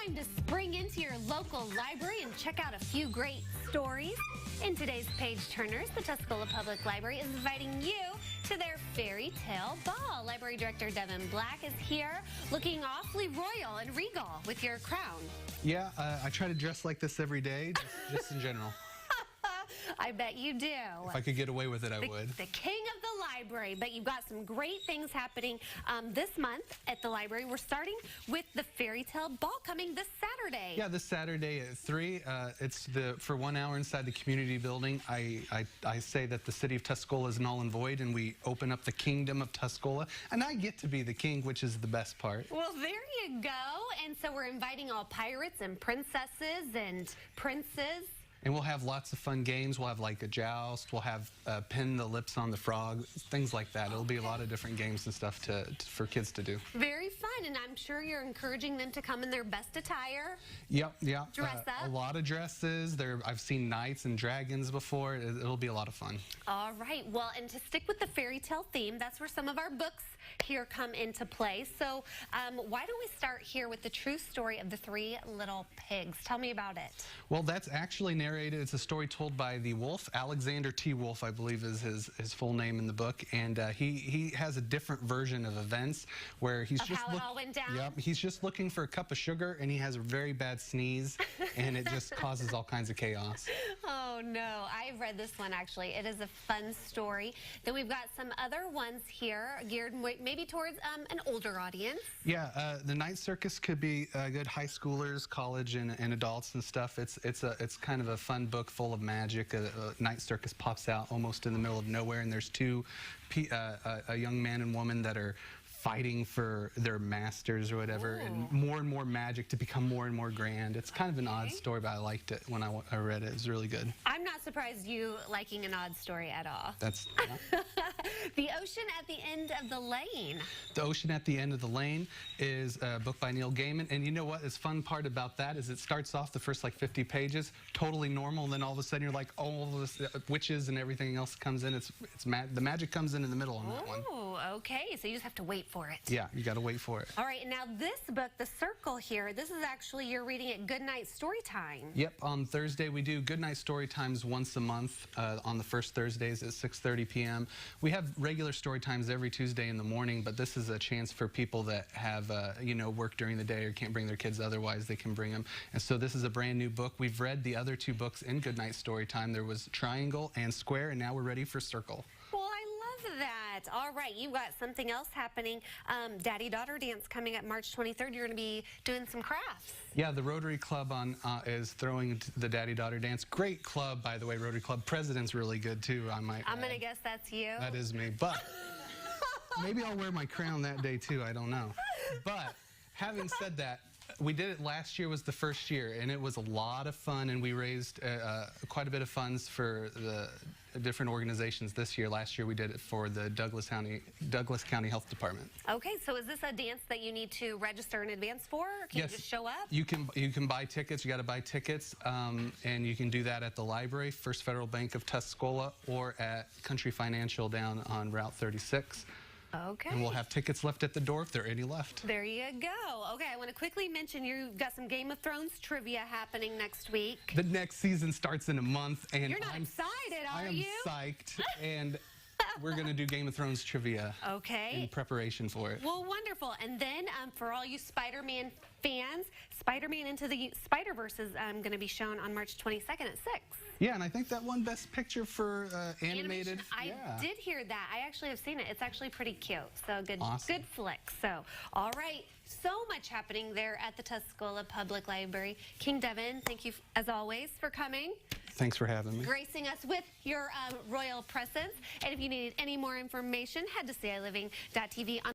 time to spring into your local library and check out a few great stories. In today's Page Turners, the Tuscola Public Library is inviting you to their fairy tale ball. Library Director Devin Black is here looking awfully royal and regal with your crown. Yeah, I try to dress like this every day, just in general. I bet you do. If I could get away with it, I would. The king of the library, but you've got some great things happening this month at the library. We're starting with the Fairy Tale Ball coming this Saturday. Yeah, this Saturday at 3. It's for 1 hour inside the community building. I say that the city of Tuscola is null and void, and we open up the kingdom of Tuscola, and I get to be the king, which is the best part. Well, there you go. And so we're inviting all pirates and princesses and princes. And we'll have lots of fun games. We'll have like a joust. We'll have pin the lips on the frog, things like that. It'll be a lot of different games and stuff for kids to do. Very fun, and I'm sure you're encouraging them to come in their best attire. Yep. Dress up. A lot of dresses. I've seen knights and dragons before. It'll be a lot of fun. All right. Well, and to stick with the fairy tale theme, that's where some of our books here come into play. So why don't we start here with the true story of the Three Little Pigs? Tell me about it. Well, that's actually narrated. It's a story told by the wolf. Alexander T. Wolf, I believe, is his full name in the book. And he has a different version of events where he's just how it all went down? Yep, he's just looking for a cup of sugar, and he has a very bad sneeze, and it just causes all kinds of chaos. Oh, no. I've read this one, actually. It is a fun story. Then we've got some other ones here geared maybe towards an older audience. Yeah, the Night Circus could be good high schoolers, college, and adults and stuff. It's kind of a fun book full of magic. A Night Circus pops out almost in the middle of nowhere, and there's a young man and woman that are fighting for their masters or whatever. Ooh. And more magic to become more and more grand. It's kind of an odd story, but I liked it when I read it. It was really good. I'm not surprised you liking an odd story at all. That's The Ocean at the End of the Lane. The Ocean at the End of the Lane is a book by Neil Gaiman, and you know what? The fun part about that is it starts off the first like 50 pages totally normal, and then all of a sudden you're like, oh, all this witches and everything else comes in. The magic comes in the middle on that one. Oh, okay. So you just have to wait for it. Yeah, you got to wait for it. All right, and now this book, The Circle here, this is actually you're reading at Goodnight Storytime. Yep, on Thursday we do Goodnight Story Times once a month on the first Thursdays at 6:30 p.m. We have regular story times every Tuesday in the morning, but this is a chance for people that have work during the day or can't bring their kids otherwise, they can bring them. And so this is a brand new book. We've read the other two books in Goodnight Story Time. There was Triangle and Square, and now we're ready for Circle. Well, I love that. All right, you've got something else happening. Daddy-daughter dance coming up March 23rd. You're going to be doing some crafts. Yeah, the Rotary Club is throwing the Daddy-daughter dance. Great club, by the way, Rotary Club. President's really good, too, I might I'm going to guess that's you. That is me, but maybe I'll wear my crown that day, too. I don't know. But having said that, we did it last year was the first year, and it was a lot of fun, and we raised quite a bit of funds for the different organizations this year. Last year we did it for the Douglas County Health Department. Okay, so is this a dance that you need to register in advance for, or can Yes, you just show up? You can buy tickets. You got to buy tickets, and you can do that at the library, First Federal Bank of Tuscola, or at Country Financial down on Route 36. Okay. And we'll have tickets left at the door if there are any left. There you go. Okay, I want to quickly mention you've got some Game of Thrones trivia happening next week. The next season starts in a month, and You're not excited, are you? I am psyched, and we're going to do Game of Thrones trivia in preparation for it. Well, wonderful. And then for all you Spider-Man fans, Spider-Man Into the Spider-Verse is going to be shown on March 22nd at 6. Yeah, and I think that won Best Picture for animated. I did hear that. I actually have seen it. It's actually pretty cute. So good, awesome. Good flick. So, all right. So much happening there at the Tuscola Public Library. King Devin, thank you as always for coming. Thanks for having me. Gracing us with your royal presence. And if you needed any more information, head to CILiving.tv.